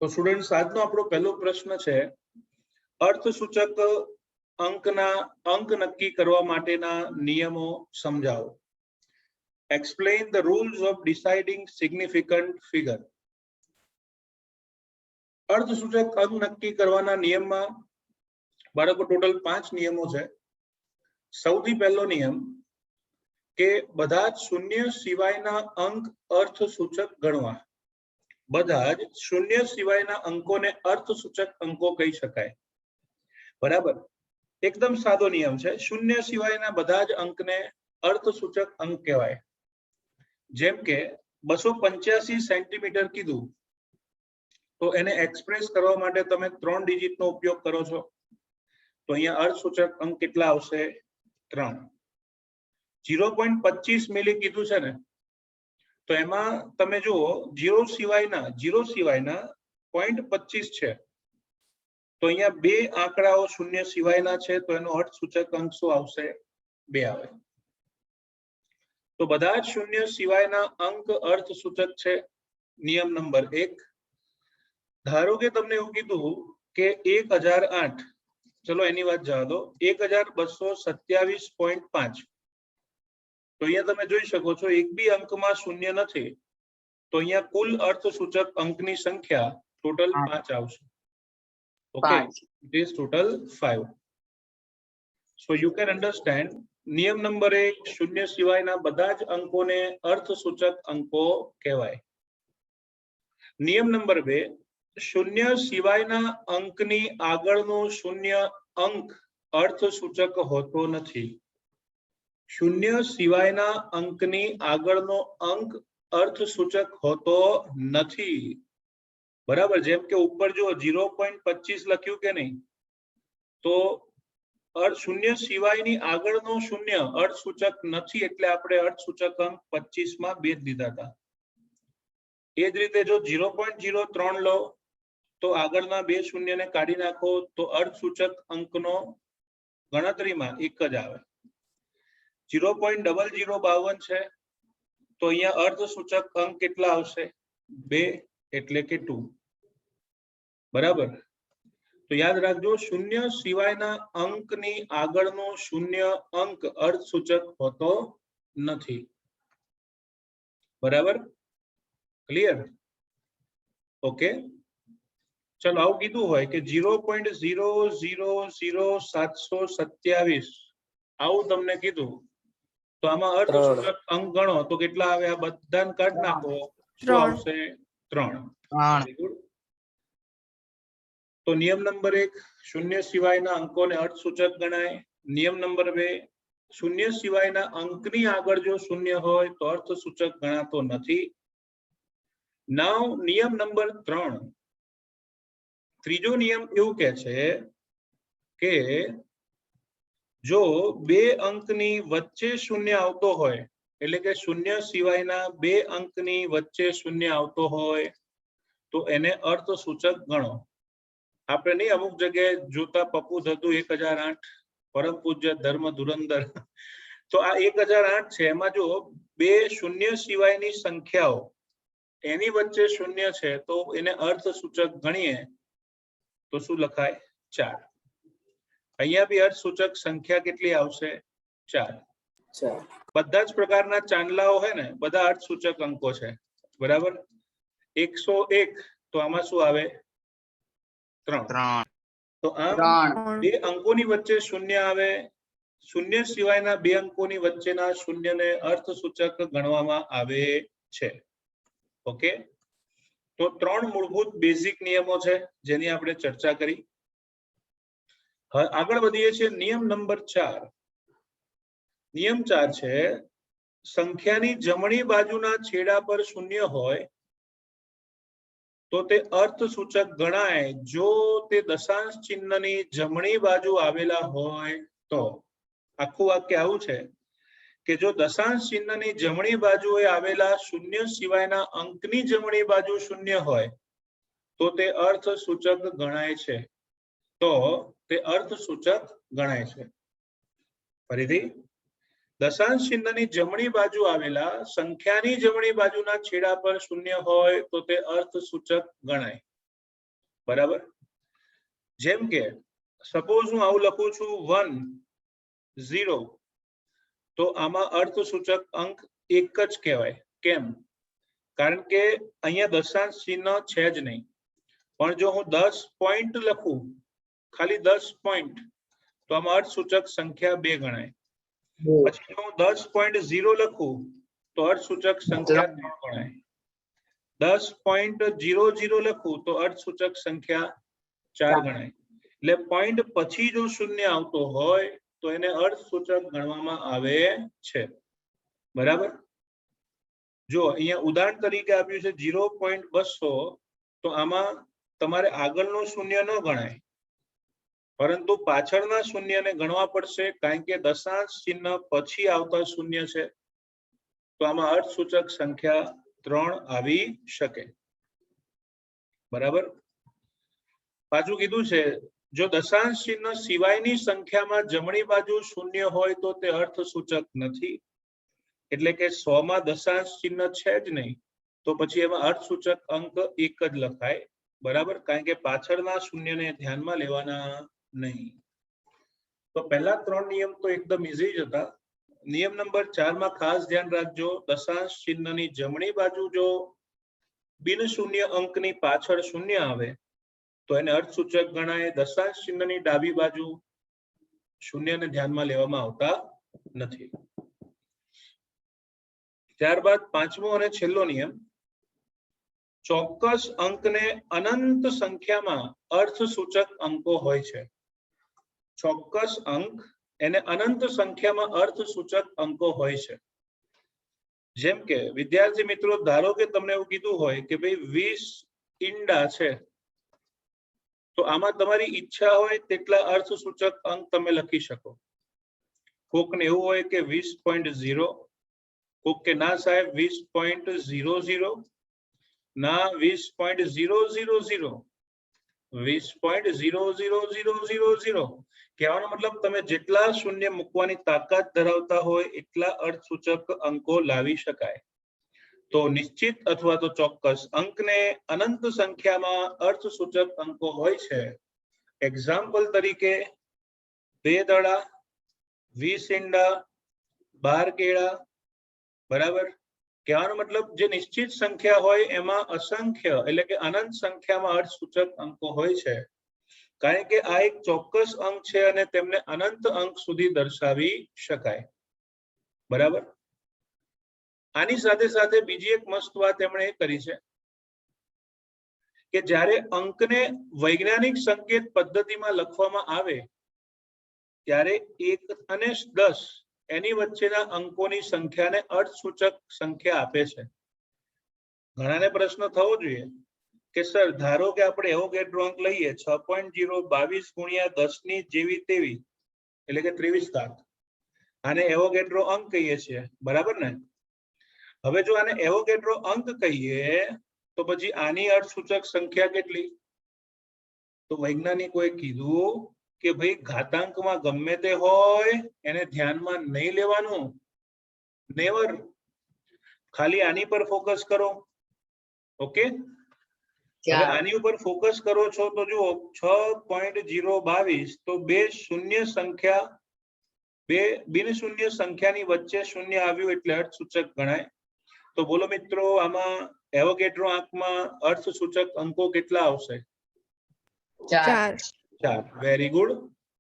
तो स्टूडेंट्स आज नो आपणो पहलो प्रश्न है अर्थसूचक अंकना अंक नक्की करवा माटेना नियमो समझाओ। Explain the rules of deciding significant figure. अर्थसूचक अंक नक्की करवाना नियम में बाळको टोटल 5 नियमों है। सौथी पहलो नियम के बधा ज शून्य सिवायना अंक अर्थसूचक गणवा। बधा ज शून्य सिवायना अंकों ने अर्थसूचक अंको कही शकाय। बराबर, एकदम सादो नियम है। शून्य सिवायना बधा ज अंक ने अर्थसूचक अंक कहेवाय। जेम के 285 सेंटीमीटर कीधु तो एने एक्सप्रेस करवा माटे तमे 3 डिजिट नो उपयोग करो छो तो अहींया अर्थसूचक अंक केटला आवशे 3। 0.25 मिली कीधु छे ने तो एमा तमे जुओ 0 सिवायना 0.25 छे तो अहींया 2 आंकड़ाओ शून्य सिवायना छे तो एनो अर्थसूचक अंक शुं आवशे 2 आवे। तो बधा ज शून्य सिवायना अंक अर्थसूचक छे। नियम नंबर 1, धारो के तमने एवुं कीधुं के 1008, चलो एनी वात जवा दो, 1227.5 तो अहींया तमे जोई शको छो एक बी अंक में शून्य नथी तो अहींया कुल अर्थसूचक अंकनी संख्या टोटल 5 आवशे। Okay, it is total 5। So you can understand नियम नंबर 1, शून्य सिवायना बधा ज अंकों ने अर्थसूचक अंको कहेवाय। नियम नंबर 2, शून्य सिवायना अंकनी आगळनो शून्य अंक अर्थसूचक होतो नथी। शून्य सिवायना अंकनी आगळनो अंक अर्थसूचक होतो नथी। बराबर, जेम के ऊपर जो 0.25 लख्યું के नहीं तो शून्य सिवायनी आगळनो शून्य अर्थसूचक नथी એટલે આપણે અર્થસૂચક અંક 25 માં 2 લીધા હતા। એ જ રીતે જો 0.03 લો તો આગળના 2 શૂન્યને કાઢી નાખો તો અર્થસૂચક અંકનો ગણતરીમાં 1 જ આવે। 0.0052 છે તો અહીંયા અર્થસૂચક અંક કેટલા આવશે 2 એટલે કે 2। બરાબર, तो याद रखो शून्य सिवायना अंकनी आगळनो शून्य अंक अर्थसूचक होतो नथी। बराबर, क्लियर? ओके, चलो आવું કીધું હોય કે 0.000727 આવું તમને કીધું તો આમાં અર્થસૂચક અંક ગણો તો કેટલા આવે? આ બધાને કાઢ નાખો, શું આવશે? 3। Very good. तो नियम नंबर 1, शून्य सिवायना अंकों ने अर्थसूचक गणाय। नियम नंबर 2, शून्य सिवायना अंकनी आगळ जो शून्य होय तो अर्थसूचक गणातो नथी। नाउ नियम नंबर 3, त्रीजो नियम एवुं कहे छे के जो 2 अंकनी वच्चे शून्य आवतो होय એટલે કે शून्य सिवायना 2 अंकनी वच्चे शून्य आवतो होय तो એને अर्थसूचक गणो। આપણે નહીં અમુક જગ્યાએ જોતા પપ્પુ થતું 1008 પરમ પૂજ્ય ધર્મ ધુરંધર તો આ 1008 છે એમાં જો 2 શૂન્ય સિવાયની સંખ્યાઓ એની વચ્ચે શૂન્ય છે તો એને અર્થસૂચક ગણીએ તો શું લખાય? 4। અહીંયા બી અર્થસૂચક સંખ્યા કેટલી આવશે? 4। બધા જ પ્રકારના ચાંદલાઓ है ને બધા અર્થસૂચક અંકો છે। બરાબર, 101 તો આમાં શું આવે? 3। तो आम 2 अंकोनी वच्चे शून्य आवे। शून्य सिवायना 2 अंकोनी वच्चेना शून्यने अर्थसूचक गणवामां आवे छे। ओके, तो 3 मूलभूत बेसिक नियमों छे जेनी आपणे चर्चा करी। આગળ વધીએ છીએ નિયમ નંબર 4। નિયમ 4 છે સંખ્યાની જમણી બાજુના છેડા પર શૂન્ય હોય तो ते अर्थसूचक गणाय जो ते दशांश चिन्हनी जमणी बाजू आवेला होय तो। आखुं वाक्य आवुं छे के जो दशांश चिन्हनी जमणी बाजुए आवेला शून्य सिवायना अंकनी जमणी बाजू शून्य होय तो ते अर्थसूचक गणाय छे। तो ते अर्थसूचक गणाय छे। फरीथी, दशांश चिन्हनी जमणी बाजू आवेला संख्यानी जमणी बाजुना छेड़ा पर शून्य होय तो ते अर्थसूचक गणाय। બરાબર. જેમ કે સપોઝ હું આવું લખું છું 1 0, તો આમાં અર્થસૂચક અંક એક જ કહેવાય. કેમ? કારણ કે અહીંયા દશાંશ ચિહ્ન છે જ નહીં. પણ જો હું 10 પોઈન્ટ લખું, ખાલી 10 પોઈન્ટ, તો આમાં અર્થસૂચક સંખ્યા 2 ગણાય. પછી હું 10.0 લખું તો અર્થસૂચક સંખ્યા 3 ગણાય. 10.00 લખું તો અર્થસૂચક સંખ્યા 4 ગણાય. એટલે પોઈન્ટ પછી જો શૂન્ય આવતો હોય તો એને અર્થસૂચક ગણવામાં આવે છે. બરાબર. જો અહીંયા ઉદાહરણ તરીકે આપ્યું છે 0.200, તો આમાં તમારે આગળનું શૂન્ય ન ગણાય, પરંતુ પાછળના શૂન્યને ગણવા પડશે, કારણ કે દશાંશ ચિહ્ન પછી આવતા શૂન્ય છે. તો આમાં અર્થસૂચક સંખ્યા 3 આવી શકે. બરાબર. પાછું કીધું છે, જો દશાંશ ચિહ્ન સિવાયની સંખ્યામાં જમણી બાજુ શૂન્ય હોય તો તે અર્થસૂચક નથી. એટલે કે 100 માં દશાંશ ચિહ્ન છે જ નહીં, તો પછી એમાં અર્થસૂચક અંક એક જ લખાય. બરાબર. કારણ કે પાછળના શૂન્યને ધ્યાનમાં લેવાના નહીં. તો પહેલા 3 નિયમ તો એકદમ ઈઝી જ હતા. નિયમ નંબર 4 માં ખાસ ધ્યાન રાખજો, દશાંશ ચિહ્નની જમણી બાજુ જો બિન શૂન્ય અંકની પાછળ શૂન્ય આવે તો એને અર્થસૂચક ગણાય. દશાંશ ચિહ્નની ડાબી બાજુ શૂન્યને ધ્યાનમાં લેવામાં આવતા નથી. ત્યારબાદ પાંચમો અને છેલ્લો નિયમ, ચોક્કસ અંકને અનંત સંખ્યામાં અર્થસૂચક અંકો હોય છે. ચોક્કસ અંક એને અનંત સંખ્યામાં અર્થસૂચક અંકો હોય છે. જેમ કે વિદ્યાર્થી મિત્રો, ધારો કે તમને એવું કીધું હોય કે ભાઈ 20 ઈંડા છે, તો આમાં તમારી ઈચ્છા હોય તેટલા અર્થસૂચક અંક તમે લખી શકો. કોકને એવું હોય કે 20.0, કોક કે ના સાહેબ 20.00, ના 20.000, 20.00000. કહેવાનો મતલબ તમે જેટલા શૂન્ય મૂકવાની તાકાત ધરાવતા હોય એટલા અર્થસૂચક અંકો લાવી શકાય. તો નિશ્ચિત અથવા તો ચોક્કસ અંકને અનંત સંખ્યામાં અર્થસૂચક અંકો હોય છે. એક્ઝામ્પલ તરીકે 2 દડા, 20 ઈંડા, 12 કેળા. બરાબર. કહેવાનો મતલબ જે નિશ્ચિત સંખ્યા હોય એમાં અસંખ્ય એટલે કે અનંત સંખ્યામાં અર્થસૂચક અંકો હોય છે, કારણ કે આ એક ચોક્કસ અંક છે અને તેમને અનંત અંક સુધી દર્શાવી શકાય. બરાબર. આની સાથે સાથે બીજી એક મસ્ત વાત એમણે એ કરી છે કે જ્યારે અંકને વૈજ્ઞાનિક સંકેત પદ્ધતિમાં લખવામાં આવે ત્યારે 1 અને 10 એની વચ્ચેના અંકોની સંખ્યાને અર્થસૂચક સંખ્યા આપે છે. ઘણાને પ્રશ્ન થવો જોઈએ કે સર, ધારો કે આપણે એવોગેડ્રો અંક લઈએ 6.022 ગુણ્યા 10 ની જેવી તેવી, એટલે કે 23 ઘાત. આને એવોગેડ્રો અંક કહીએ છીએ. બરાબર ને? હવે જો આને એવોગેડ્રો અંક કહીએ તો પછી આની અર્થસૂચક સંખ્યા કેટલી? તો વૈજ્ઞાનિકોએ કીધું કે ભાઈ ઘાતાંકમાં ગમે તે હોય એને ધ્યાનમાં નહીં લેવાનું. નેવર. ખાલી આની પર ફોકસ કરો. ઓકે. હવે આની ઉપર ફોકસ કરો છો તો જુઓ 6.022, તો બે શૂન્ય સંખ્યા, બે બિન શૂન્ય સંખ્યાની વચ્ચે શૂન્ય આવ્યું એટલે અર્થસૂચક ગણાય. તો બોલો મિત્રો, આમાં એવોગેડ્રો અંકમાં અર્થસૂચક અંકો કેટલા આવશે? 4. Very good.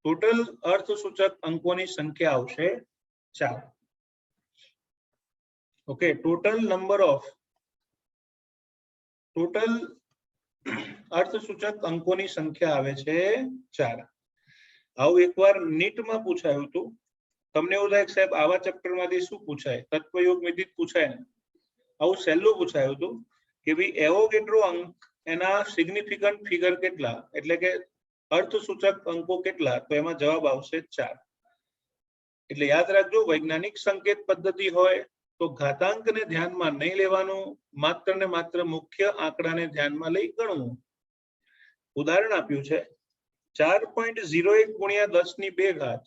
ટોટલ અર્થસૂચક અંકોની સંખ્યા આવશે 4. ઓકે. ટોટલ અર્થસૂચક અંકોની સંખ્યા આવે છે 4. આવું એકવાર નીટમાં પૂછાયું હતું. તમને એવું લાગે સાહેબ આવા ચેપ્ટરમાંથી શું પૂછાય? તત્વયોગ વિધિ પૂછાય ને? આવું સહેલું પૂછાયું હતું કે ભાઈ એવોગેડ્રો અંક એના સિગ્નિફિકન્ટ ફિગર કેટલા, એટલે કે અર્થસૂચક અંકો કેટલા? તો એમાં જવાબ આવશે 4. એટલે યાદ રાખજો, વૈજ્ઞાનિક સંકેત પદ્ધતિ હોય તો ઘાતાંકને ધ્યાનમાં નહીં લેવાનું, માત્ર ને માત્ર મુખ્ય આંકડાને ધ્યાનમાં લઈ ગણવું. ઉદાહરણ આપ્યું છે 4.01 ગુણ્યા 10 ની 2 ઘાત,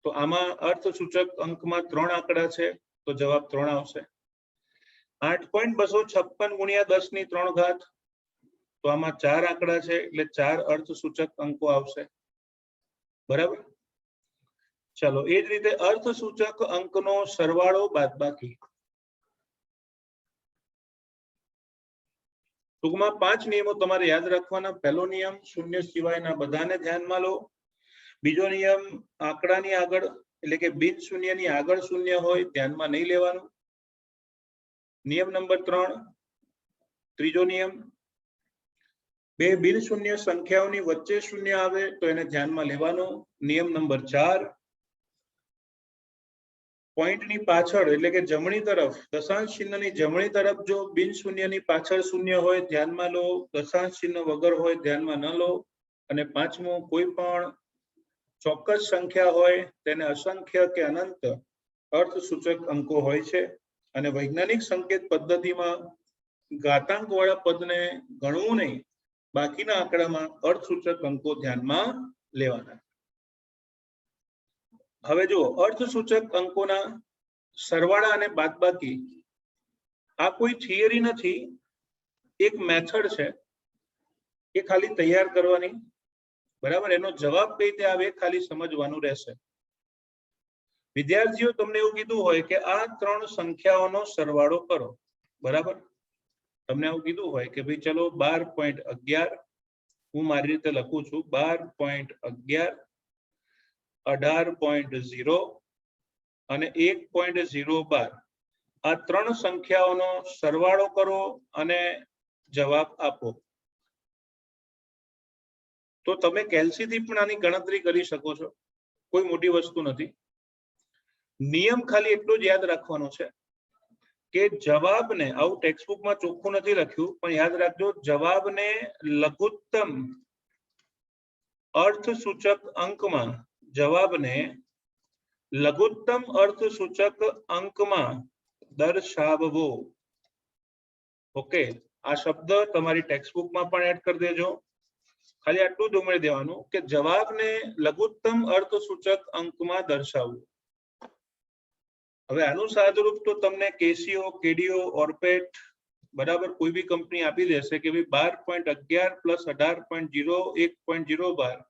તો આમાં અર્થસૂચક અંકમાં 3 આંકડા છે, તો જવાબ 3 આવશે. 8.256 ગુણ્યા 10 ની 3 ઘાત, તો આમાં 4 આંકડા છે એટલે 4 અર્થસૂચક અંકો આવશે, બરાબર. ચલો એ જ રીતે અર્થસૂચક અંકનો સરવાળો બાદબાકી. ટૂંકમાં 5 નિયમો તમારે યાદ રાખવાના. પહેલો નિયમ શૂન્ય સિવાયના બધાને ધ્યાનમાં લો. બીજો નિયમ આંકડાની આગળ એટલે કે બિન શૂન્યની આગળ શૂન્ય હોય ધ્યાનમાં નહીં લેવાનું. નિયમ નંબર 3, ત્રીજો નિયમ, બે બિન શૂન્ય સંખ્યાઓની વચ્ચે શૂન્ય આવે તો એને ધ્યાનમાં લેવાનો. નિયમ નંબર 4, પોઈન્ટની પાછળ એટલે કે જમણી તરફ દશાંશ ચિહ્નની જમણી તરફ જો બિન શૂન્યની પાછળ શૂન્ય હોય ધ્યાનમાં લો, દશાંશ ચિહ્ન વગર હોય ધ્યાનમાં ન લો. અને પાંચમું, કોઈ પણ ચોક્કસ સંખ્યા હોય તેને અસંખ્ય કે અનંત અર્થસૂચક અંકો હોય છે અને વૈજ્ઞાનિક સંકેત પદ્ધતિમાં ઘાતાંક વાળા પદને ગણવું નહીં, બાકીના આંકડામાં અર્થસૂચક અંકો ધ્યાનમાં લેવાના. હવે જો અર્થસૂચક અંકોના સરવાળા અને બાદબાકી આ કોઈ થિયરી નથી, એક મેથડ છે. એ ખાલી તૈયાર કરવાની, બરાબર. એનો જવાબ કઈ રીતે આવે ખાલી સમજવાનું રહેશે. વિદ્યાર્થીઓ તમને એવું કીધું હોય કે આ 3 સંખ્યાઓનો સરવાળો કરો, બરાબર. તમને એવું કીધું હોય કે ભાઈ ચલો 12.11 હું મારી રીતે લખું છું 12.11 18.0 અને 1.012 આ 3 સંખ્યાઓનો સરવાળો કરો અને જવાબ આપો. તો તમે કેલ્સીથી પણ આની ગણતરી કરી શકો છો, કોઈ મોટી વસ્તુ નથી. નિયમ ખાલી એટલું જ યાદ રાખવાનો છે કે જવાબને, આવું ટેક્સ્ટબુકમાં ચોખ્ખું નથી લખ્યું પણ યાદ રાખજો, જવાબને લઘુત્તમ અર્થસૂચક અંકમાં, જવાબને લઘુત્તમ અર્થસૂચક અંકમાં દર્શાવવો. ઓકે, આ શબ્દ તમારી ટેક્સ્ટબુકમાં પણ એડ કરી દેજો. ખાલી આટલું જ ઉમેરી દેવાનું કે જવાબને લઘુત્તમ અર્થસૂચક અંકમાં દર્શાવવું. હવે આનું સાદુરૂપ તો તમને કેસીઓ, કેડીઓ, ઓર્પેટ, બરાબર, કોઈ બી કંપની આપી દેશે કે ભાઈ 12.11 પ્લસ 18.0 1.012.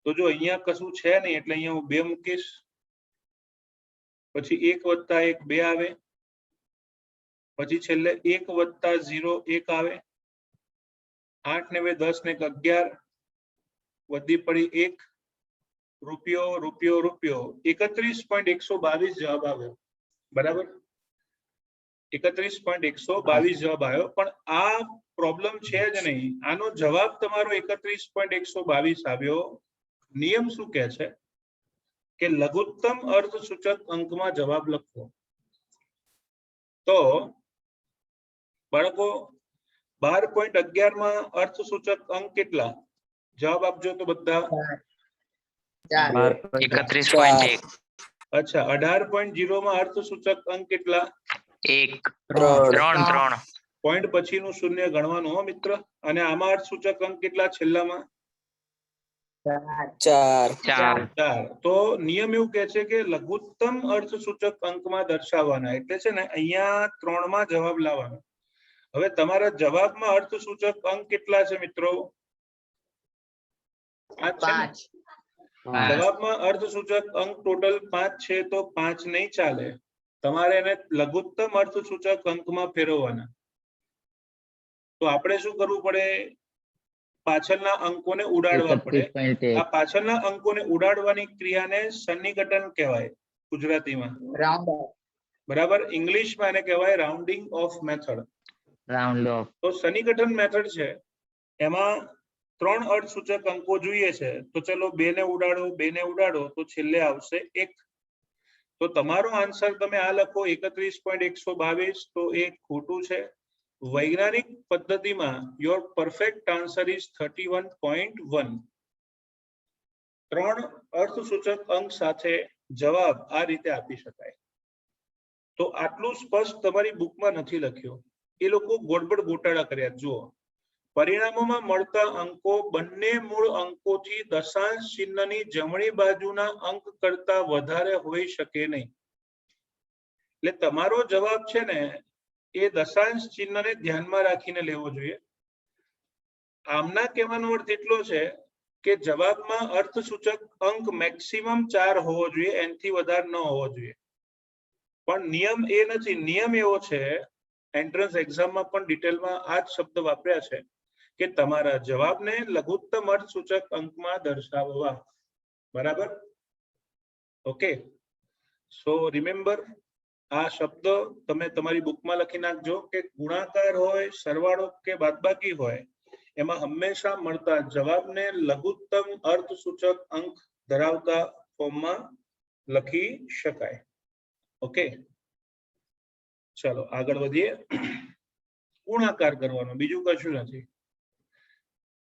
તો જો અહીંયા કશું છે નહીં એટલે અહીંયા હું 2 મૂકીશ, પછી 1 વત્તા 1 2 આવે, પછી છેલ્લે 1 વત્તા 0 1 આવે, 8 ને 2 10 ને 11, વધી પડી 1, રૂપિયો રૂપિયો રૂપિયો, 31.122 જવાબ આવ્યો, બરાબર. 31.122 જવાબ આવ્યો. પણ આ પ્રોબ્લેમ છે જ નહીં, આનો જવાબ તમારો 31.122 આવ્યો. નિયમ શું કહે છે કે લઘુત્તમ અર્થસૂચક અંકમાં જવાબ લખવો. તો બાળકો 12.11 માં અર્થસૂચક અંક કેટલા? જવાબ આપજો તો બધા. 31.1. અચ્છા, 18.0 માં અર્થસૂચક અંક કેટલા? 1 3 પોઈન્ટ પછીનું શૂન્ય ગણવાનું હો મિત્ર. અને આમાં અર્થસૂચક અંક કેટલા છેલ્લામાં? 4. તો નિયમ એવું કહે છે કે લઘુત્તમ અર્થસૂચક અંકમાં દર્શાવવાના, એટલે છે ને અહીંયા 3 માં જવાબ લાવવાનો. હવે તમારા જવાબમાં અર્થસૂચક અંક કેટલા છે મિત્રો? 5. જવાબમાં અર્થસૂચક અંક ટોટલ 5 છે, તો 5 નહીં ચાલે, તમારે એને લઘુત્તમ અર્થસૂચક અંકમાં ફેરવવાના. તો આપણે શું કરવું પડે? પાછળના અંકોને ઉડાડવા પડે. આ પાછળના અંકોને ઉડાડવાની ક્રિયાને સન્નિકટન કહેવાય ગુજરાતીમાં, બરાબર. ઇંગ્લિશમાં એને કહેવાય રાઉન્ડિંગ ઓફ મેથડ. તો સન્નિકટન મેથડ છે, એમાં 3 અર્થસૂચક અંકો જોઈએ છે. તો ચલો 2 ને ઉડાડો, 2 ને ઉડાડો તો છેલ્લે આવશે 1. તો તમારો આન્સર તમે આ લખો 31.122, તો એ ખોટું છે. વૈજ્ઞાનિક પદ્ધતિમાં યોર પરફેક્ટ આન્સર ઇઝ 31.1. 3 અર્થસૂચક અંક સાથે જવાબ આ રીતે આપી શકાય. તો આટલું સ્પષ્ટ તમારી બુકમાં નથી લખ્યું, એ લોકો ગોળબડ ગોટાળા કર્યા. જુઓ, પરિણામોમાં મળતા અંકો બંને મૂળ અંકોથી દશાંશ ચિહ્નની જમણી બાજુના અંક કરતા વધારે હોઈ શકે નહીં. એટલે તમારો જવાબ છે ને એ દશાંશ ચિહ્નને ધ્યાનમાં રાખીને લેવો જોઈએ. આમના કહેવાનો અર્થ એટલો છે કે જવાબમાં અર્થસૂચક અંક મેક્સિમમ 4 હોવો જોઈએ, એનાથી વધારે ન હોવો જોઈએ. પણ નિયમ એ નથી. નિયમ એવો છે, એન્ટ્રન્સ એક્ઝામમાં પણ ડિટેલમાં આ જ શબ્દ વાપર્યા છે કે તમારા જવાબને લઘુત્તમ અર્થસૂચક અંકમાં દર્શાવવા. બરાબર? ઓકે, સો રિમેમ્બર, આ શબ્દ તમે તમારી બુકમાં લખી નાખજો કે ગુણાકાર હોય, સરવાળો કે બાદબાકી હોય, એમાં હંમેશા મળતા જવાબને લઘુત્તમ અર્થસૂચક અંક ધરાવતા ફોર્મમાં લખી શકાય. ઓકે, ચલો આગળ વધીએ. ગુણાકાર કરવાનો, બીજું કશું નથી.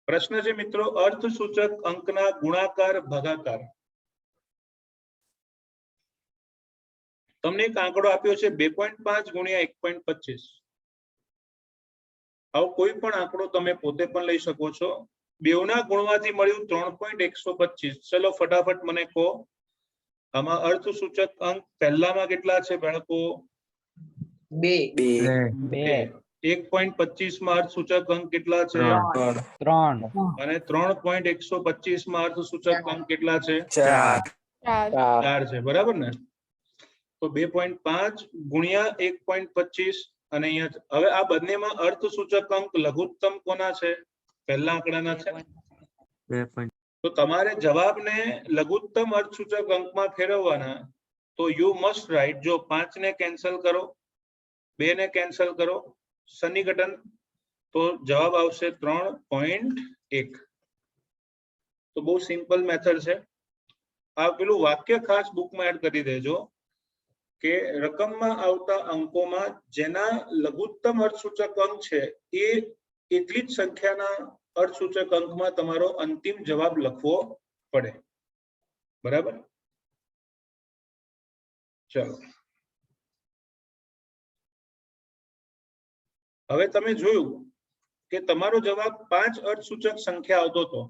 પ્રશ્ન છે મિત્રો, અર્થસૂચક અંકના ગુણાકાર ભાગાકાર. તમને એક આંકડો આપ્યો છે 2.5 ગુણ્યા 1.25. આવો કોઈ પણ આંકડો તમે પોતે પણ લઈ શકો છો. બેવના ગુણવાથી મળ્યું 3.125. ચલો ફટાફટ મને કહો, આમાં અર્થસૂચક અંક પહેલામાં કેટલા છે બાળકો? 2 1.25 માં અર્થસૂચક અંક કેટલા છે? 3 અને 3.125 માં અર્થસૂચક અંક કેટલા છે? 4 છે. બરાબર ને? તો 2.5 ગુણ્યા 1.25 અને અહીંયા હવે આ બંનેમાં અર્થસૂચક અંક લઘુત્તમ કોના છે? પહેલા આંકડાના છે. તો તમારે જવાબને લઘુત્તમ અર્થસૂચક અંકમાં ફેરવવાના. તો યુ મસ્ટ રાઇટ, જો 5 ને કેન્સલ કરો, 2 ને કેન્સલ કરો, સન્નિકટન, તો જવાબ આવશે 3.1. તો બહુ સિમ્પલ મેથડ છે. આ પેલું વાક્ય ખાસ બુકમાં એડ કરી દેજો કે રકમમાં આવતા અંકોમાં જેના લઘુત્તમ અર્થસૂચક અંક છે એ એટલી જ સંખ્યાના અર્થસૂચક અંકમાં તમારો અંતિમ જવાબ લખવો પડે. બરાબર? ચલો હવે તમે જોયું કે તમારો જવાબ 5 અર્થસૂચક સંખ્યા આવતો હતો.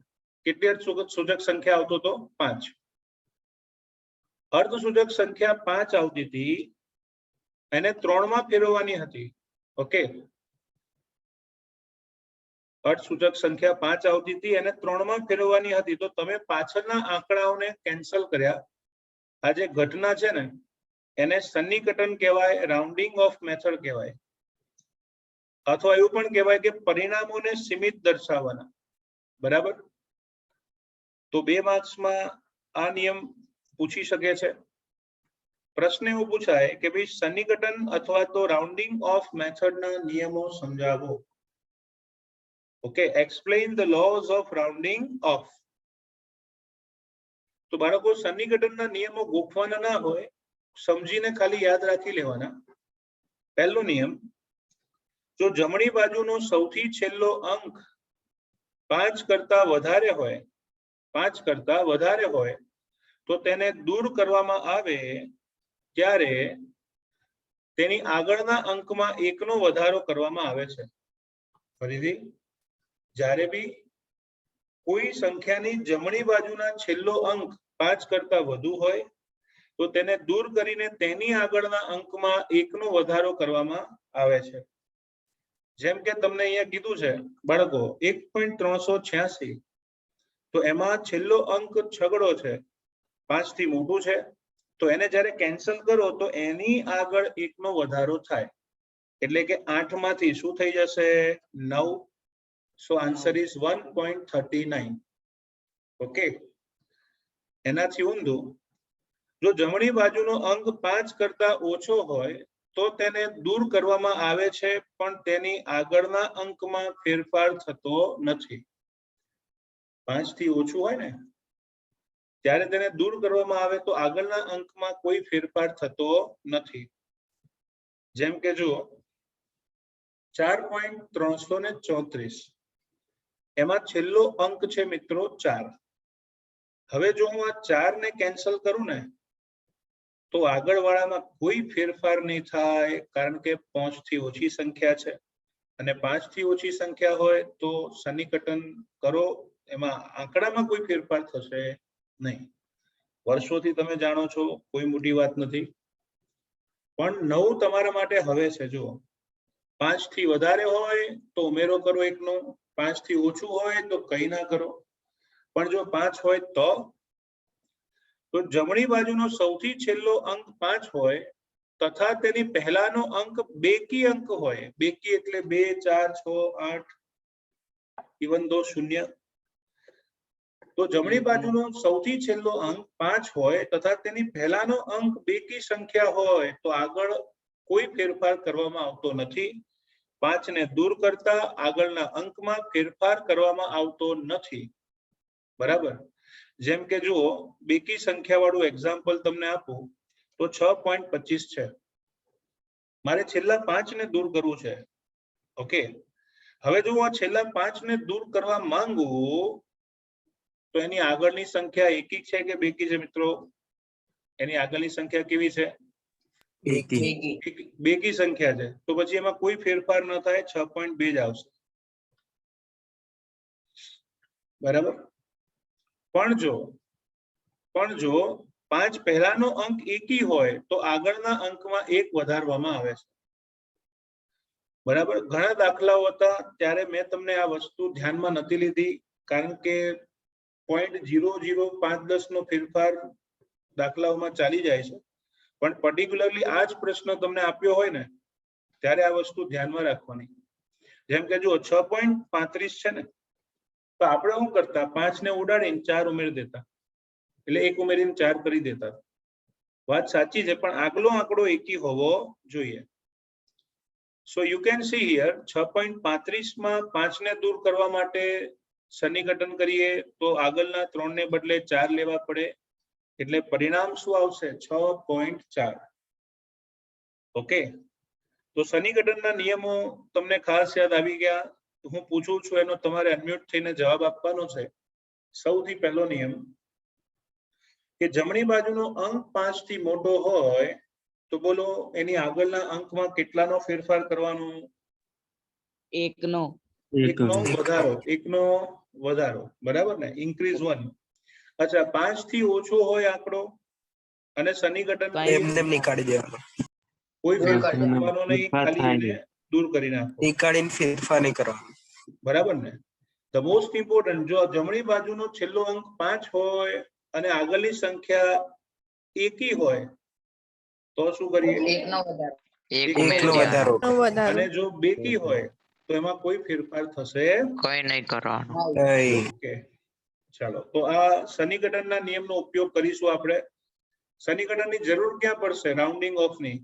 કેટલી અર્થસૂચક સંખ્યા આવતો હતો? 5. અર્થસૂચક સંખ્યા 5 આવતી હતી, એને 3 માં ફેરવવાની હતી. ઓકે, અર્થસૂચક સંખ્યા 5 આવતી હતી, એને 3 માં ફેરવવાની હતી. તો તમે પાછળના આંકડાઓને કેન્સલ કર્યા. આ જે ઘટના છે ને એને સન્નિકટન કહેવાય, રાઉન્ડિંગ ઓફ મેથડ કહેવાય, અથવા એવું પણ કહેવાય કે પરિણામોને સીમિત દર્શાવવાના. બરાબર? તો 2 માર્ક્સમાં આ નિયમ પૂછી શકે છે. પ્રશ્ન એવો પૂછાય કે ભાઈ સન્નિકટન અથવા તો રાઉન્ડિંગ ઓફ મેથડના નિયમો સમજાવો. Okay, explain the lose of rounding of. તો બાળકો સન્નિકટનના નિયમો ગોખવાના ના હોય, સમજીને ખાલી યાદ રાખી લેવાના. પહેલો નિયમ, જો જમણી બાજુનો સૌથી છેલ્લો અંક 5 કરતા વધારે હોય, 5 કરતા વધારે હોય તો તેને દૂર કરવામાં આવે ત્યારે તેની આગળના અંકમાં 1 નો વધારો કરવામાં આવે છે. ફરીથી, જ્યારે બી કોઈ સંખ્યાની જમણી બાજુના છેલ્લો અંક 5 કરતા વધુ હોય તો તેને દૂર કરીને તેની આગળના અંકમાં 1 નો વધારો કરવામાં આવે છે. જેમ કે તમને અહીંયા કીધું છે બાળકો 1.386, તો એમાં છેલ્લો અંક છગડો છે, 5 થી મોટું છે, તો એને જ્યારે કેન્સલ કરો તો એની આગળ 1 નો વધારો થાય. એટલે કે 8 માંથી શું થઈ જશે? 9. સો આન્સર ઇઝ 1.39. ઓકે, એનાથી ઊંધું, જો જમણી બાજુનો અંક 5 કરતા ઓછો હોય તો તેને દૂર કરવામાં આવે છે, પણ તેની આગળના અંકમાં ફેરફાર થતો નથી. 5 થી ઓછું હોય ને ત્યારે તેને દૂર કરવામાં આવે તો આગળના અંકમાં કોઈ ફેરફાર થતો નથી. જેમ કે જુઓ 4.334, એમાં છેલ્લો અંક છે મિત્રો 4. હવે જો હું આ 4 ને કેન્સલ કરું ને તો આગળ વાળામાં કોઈ ફેરફાર નહીં થાય, કારણ કે 5 થી ઓછી સંખ્યા છે. અને 5 થી ઓછી સંખ્યા હોય તો સન્નિકટન કરો, એમાં આંકડામાં કોઈ ફેરફાર થશે નહીં. વર્ષોથી તમે જાણો છો, કોઈ મોટી વાત નથી. પણ 9 તમારા માટે હવે છે. જુઓ, 5 થી વધારે હોય તો ઉમેરો કરો 1 નો, 5 થી ઓછું હોય તો કઈ ના કરો, પણ જો 5 હોય તો જમણી બાજુનો સૌથી છેલ્લો અંક 5 હોય તથા તેની પહેલાનો અંક બેકી અંક હોય, બેકી એટલે 2 4 6 8 ઇવન દો 0, તો જમણી બાજુનો સૌથી છેલ્લો અંક 5 હોય તથા તેની પહેલાનો અંક બેકી સંખ્યા હોય તો આગળ કોઈ ફેરફાર કરવામાં આવતો નથી. 5 ને દૂર કરતા આગળના અંકમાં ફેરફાર કરવામાં આવતો નથી. બરાબર. જેમ કે જુઓ, બેકી સંખ્યા વાળું એક્ઝામ્પલ તમને આપું તો 6.25 છે. મારે છેલ્લા 5 ને દૂર કરવું છે. ઓકે, હવે જો હું આ છેલ્લા 5 ને દૂર કરવા માંગુ તો એની આગળની સંખ્યા એકી છે કે બેકી છે મિત્રો? એની આગળની સંખ્યા કેવી છે? બેકી સંખ્યા છે. તો પછી એમાં કોઈ ફેરફાર ન થાય, 6.2 જ આવશે. બરાબર. પણ જો 5 પહેલાનો અંક એકી હોય તો આગળના અંકમાં 1 વધારવામાં આવે છે. બરાબર. ઘણા દાખલાઓ હતા ત્યારે મેં તમને આ વસ્તુ ધ્યાનમાં નથી લીધી, કારણ કે 0.0050 નો ફેરફાર દાખલાઓમાં ચાલી જાય છે, પણ પર્ટિક્યુલરલી આ જ પ્રશ્ન તમને આપ્યો હોય ને ત્યારે આ વસ્તુ ધ્યાનમાં રાખવાની. જેમ કે જુઓ 6.35 છે ને, તો આપણે શું કરતા, 5 ને ઉડાડીને 4 ઉમેરી દેતા, એટલે 1 ઉમેરીને 4 કરી દેતા. વાત સાચી છે, પણ આગલો આંકડો એકી હોવો જોઈએ. So you can see here 6.35 માં 5 ને દૂર કરવા માટે સન્નિકટન કરીએ તો આગળના 3 ને બદલે 4 લેવા પડે, એટલે પરિણામ શું આવશે? 6.4. ઓકે, તો સન્નિકટનના નિયમો તમને ખાસ યાદ આવી ગયા. હું પૂછું છું એનો તમારે અનમ્યુટ થઈને જવાબ આપવાનો છે. સૌથી પહેલો નિયમ કે જમણી બાજુનો અંક 5 થી મોટો હોય તો બોલો એની આગળના અંકમાં કેટલાનો ફેરફાર કરવાનો? 1 નો વધારો. બરાબર ને? ઇન્ક્રીઝ 1. અચ્છા, 5 થી ઓછો હોય આંકડો અને સન્નિકટન એમને નીકાળી દેવાનો, કોઈ ફેરફાર કરવાનો નહીં, ખાલી એને દૂર કરી નાખો. નીકાળીને ફેરફાર નહીં કરવાનો. બરાબર ને? ધ મોસ્ટ ઇમ્પોર્ટન્ટ, જો જમણી બાજુનો છેલ્લો અંક 5 હોય અને આગળની સંખ્યા એકી હોય તો શું કરીએ? 1 નો વધારો. 1 ઉમેરી એકનો દેવાનો. વધારો. અને જો બેકી હોય તો એમાં કોઈ ફેરફાર થશે કોઈ નહીં કરવાનું. નહીં. ઓકે, ચાલો. તો આ સન્નિકટનના નિયમનો ઉપયોગ કરીશું આપણે. સન્નિકટનની જરૂર ક્યાં પડશે? રાઉન્ડિંગ ઓફની.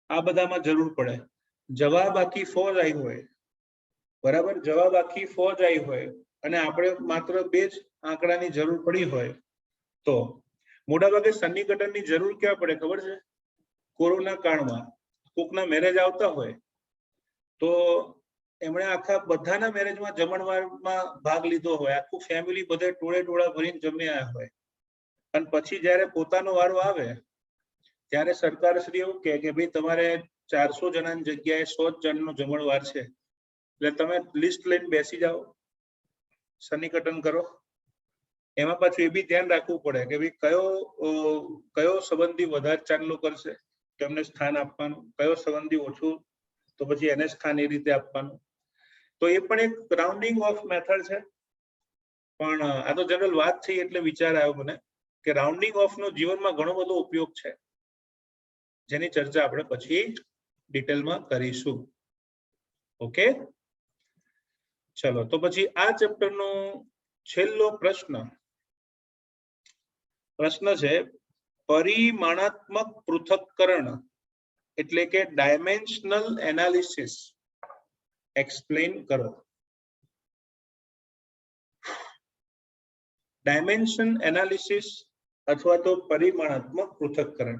આ બધામાં જરૂર પડે. જવાબ આખી 4 આવી હોય, બરાબર, જવાબ આખી 4 આવી હોય અને આપણે માત્ર 2 જ આંકડાની જરૂર પડી હોય તો મોટાભાગે સન્નિકટનની જરૂર ક્યાં પડે ખબર છે? કોરોના કાળમાં કોકના મેરેજ આવતા હોય તો એમણે આખા બધાના મેરેજમાં જમણવારમાં ભાગ લીધો હોય, આખું ફેમિલી બધે ટોળા ભરીને જમી આવ્યા હોય, અને પછી જ્યારે પોતાનો વારો આવે ત્યારે સરકાર શ્રી એવું કહે કે ભાઈ તમારે 400 જણાની જગ્યાએ 100 જણનો જમણવાર છે, એટલે તમે લિસ્ટ લઈને બેસી જાઓ, સન્નિકટન કરો. એમાં પાછું એ બી ધ્યાન રાખવું પડે કે ભાઈ કયો સંબંધી વધારે ચાંદલો કરશે તો એમને સ્થાન આપવાનું, કયો સંબંધી ઓછું તો પછી એને સ્થાન એ રીતે આપવાનું. તો એ પણ એક રાઉન્ડિંગ ઓફ મેથડ છે. પણ આ તો જનરલ વાત થઈ એટલે વિચાર આવ્યો મને કે રાઉન્ડિંગ ઓફ નો જીવનમાં ઘણો બધો ઉપયોગ છે, જેની ચર્ચા આપણે પછી ડિટેલમાં કરીશું. ઓકે, ચલો. તો પછી આ ચેપ્ટરનો છેલ્લો પ્રશ્ન છે પરિમાણાત્મક પૃથક્કરણ એટલે કે ડાયમેન્શનલ એનાલિસિસ એક્સપ્લેન કરો. ડાયમેન્શન એનાલિસિસ અથવા તો પરિમાણાત્મક પૃથક્કરણ.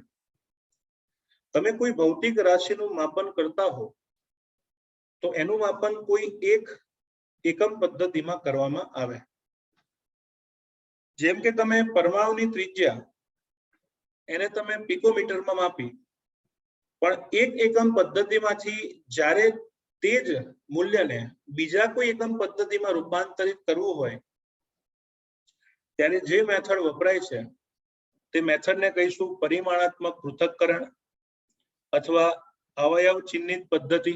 તમે કોઈ ભૌતિક રાશિનું માપન કરતા હો તો એનું માપન કોઈ એક એકમ પદ્ધતિમાં કરવામાં આવે. જેમ કે તમે પરમાણુની ત્રિજ્યા એને તમે પિકોમીટરમાં માપી, પણ એક એકમ પદ્ધતિમાંથી જ્યારે તે જ મૂલ્યને બીજા કોઈ એકમ પદ્ધતિમાં રૂપાંતરિત કરવું હોય ત્યારે જે મેથડ વપરાય છે તે મેથડને કહીશું પરિમાણાત્મક પૃથક્કરણ અથવા અવયવ ચિહ્નિત પદ્ધતિ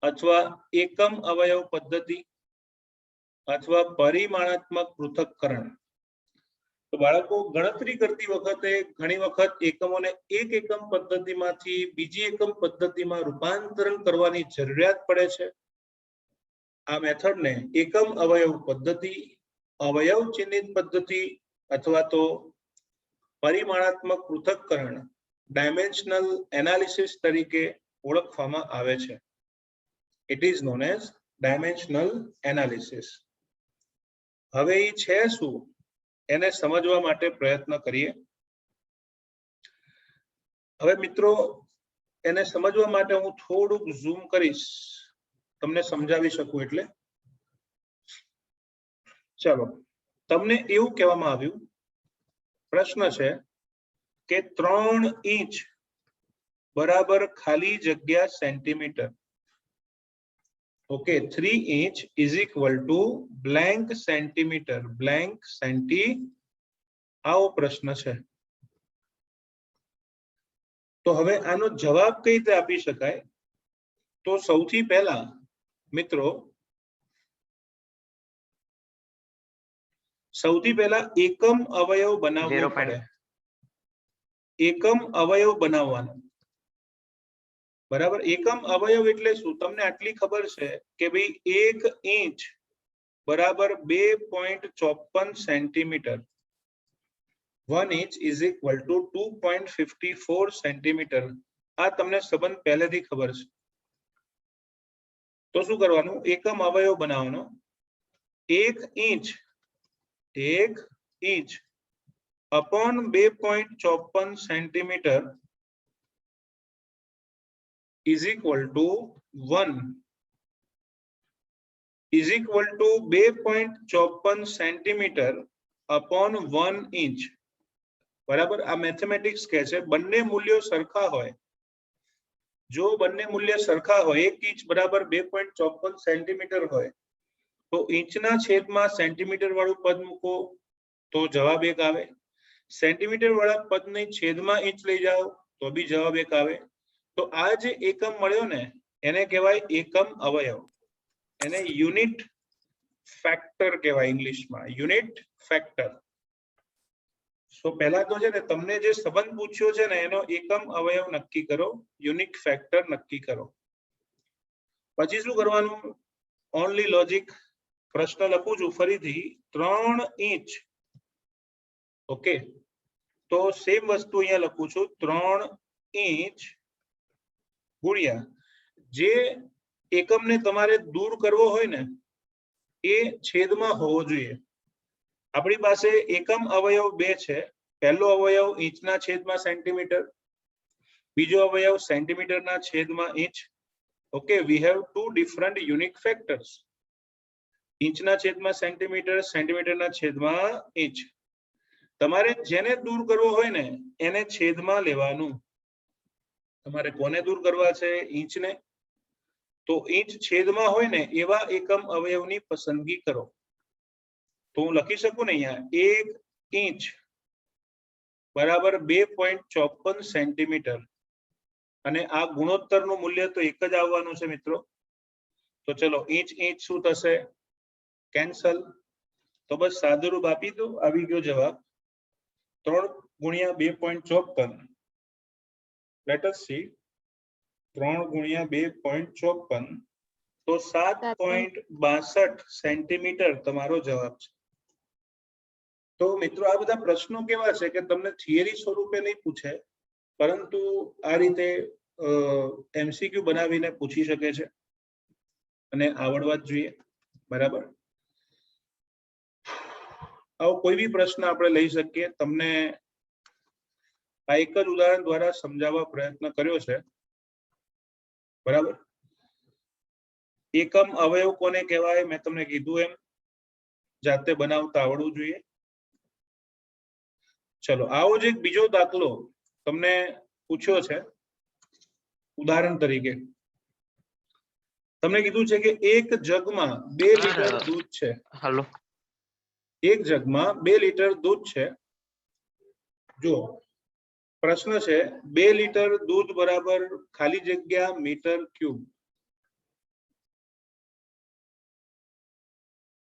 अथवा एकम अवयव पद्धति अथवा परिमाणात्मक पृथक्करण। तो बाळको गणतरी करती वखते घणी वखत एकमोने एक एकम पद्धतिमांथी बीजी एकम पद्धतिमां रूपांतरण करवानी जरूरियात पड़े छे। आ मेथड ने एकम अवयव पद्धति, अवयव चिन्हित पद्धति अथवा तो परिमाणात्मक पृथक्करण डायमेंशनल एनालिसिस तरीके ओळखवामां आवे छे। It is known as dimensional analysis. हवे ई छे शुं एने समझवा माटे प्रयत्न करिए। हवे मित्रों एने समझवा माटे हूँ थोड़ुंक ઝૂમ करीश, तमने समझावी शकूं एटले। चलो, तमने एवुं कहेवामां आव्युं, प्रश्न छे के 3 इंच बराबर खाली जग्या centimetre. Okay, 3 inch is equal to blank centimetre. Blank centi आवो प्रश्न छे। तो हवे आनो जवाब कई रीते आपी शकाय? तो सौथी पहला मित्रों, सौथी पहला एकम अवयव बनाववो पड़े। एकम अवयव बनाववानो, बराबर। एकम अवयव एटले शुं? तमने आटली खबर छे के भाई 1 इंच बराबर 2.54 centimetre. 1 inch is equal to 2.54 centimetre. आ तमने संबंध पहलेथी खबर छे। तो शुं करवानुं? एकम अवयव बनाववानो। 1 inch upon 2.54 centimetre is equal to 1 is equal to 2.54 centimetre upon 1 inch. बराबर। आ मैथमेटिक्स कहे छे बंने मूल्यों सरखा होय। जो बंने मूल्य सरखा होय, 1 इंच बराबर 2.54 सेंटीमीटर होय, तो इंचना छेदमां सेंटीमीटर वाळुं पद मूको तो जवाब 1 आवे। सेंटीमीटर वाळा पदने छेदमां इंच लई जाओ तो बी जवाब 1 आवे। तो आ जे एकम मळ्यो ने एने कहेवाय एकम अवयव। एने यूनिट फैक्टर कहेवाय इंग्लिश में, यूनिट फैक्टर। सो पहला तो छे ने तमने जे संबंध पूछ्यो छे ने एनो एकम अवयव नक्की करो, यूनिट फैक्टर नक्की करो। पछी शुं करवानुं? Only logic. प्रश्न लखुं छुं फरीथी, 3 इंच। ओके, तो सेम वस्तु अहींया लखुं छुं, 3 इंच गुणिया जे एकम ने तमारे दूर करवो होय ने ए छेदमां होवो जोईए। आपणी पासे एकम अवयव 2 छे। पहलो अवयव इंचना छेदमां सेंटीमीटर, बीजो अवयव सेंटीमीटरना छेदमां inch. Okay, we have 2 different unique factors. इंचना छेदमां सेंटीमीटर, सेंटीमीटरना छेदमां इंच। तमारे जेने दूर करवो होय ने एने छेदमां लेवानुं। तमारे कोने दूर करवा छे? इंच ने। तो इंच छेदमां होय ने एवा एकम अवयवनी पसंदगी करो। तो हूँ लखी शकूं ने अहींया 1 इंच बराबर 2.54 सेंटीमीटर अने आ गुणोत्तरनुं मूल्य तो एक ज आववानुं छे मित्रों। तो चलो इंच इंच शुं थशे? कैंसल। तो बस सादुरूप आपी दो, आवी गयो जवाब। 3 गुणिया 2.54। लेट अस सी, 3 गुणिया 2.54 तो 7.62 सेंटीमीटर तमारो जवाब छे। तो मित्रों आ बधा प्रश्नों केवा छे के तमने थियरी स्वरूपे नहीं पूछे, परंतु आ रीते एमसीक्यू बनावीने पूछी शके छे अने आवडवा ज जोईए। बराबर। आवो कोई भी प्रश्न आपणे लई शकीए। तमने आ एक ज उदाहरण द्वारा समजाववा प्रयत्न कर्यो छे। बराबर। एकम अवयव कोने कहेवाय? मैं तमने कीधुं एम जाते बनावता आवडवुं जोईए। चलो, आवो ज एक बीजो दाखलो तमने पूछ्यो छे। उदाहरण तरीके तमने कीधुं छे के एक जगमां 2 लीटर दूध छे। हेलो, एक जगमां 2 लीटर दूध छे। जो प्रश्न छे 2 लीटर दूध बराबर खाली जग्या मीटर क्यूब।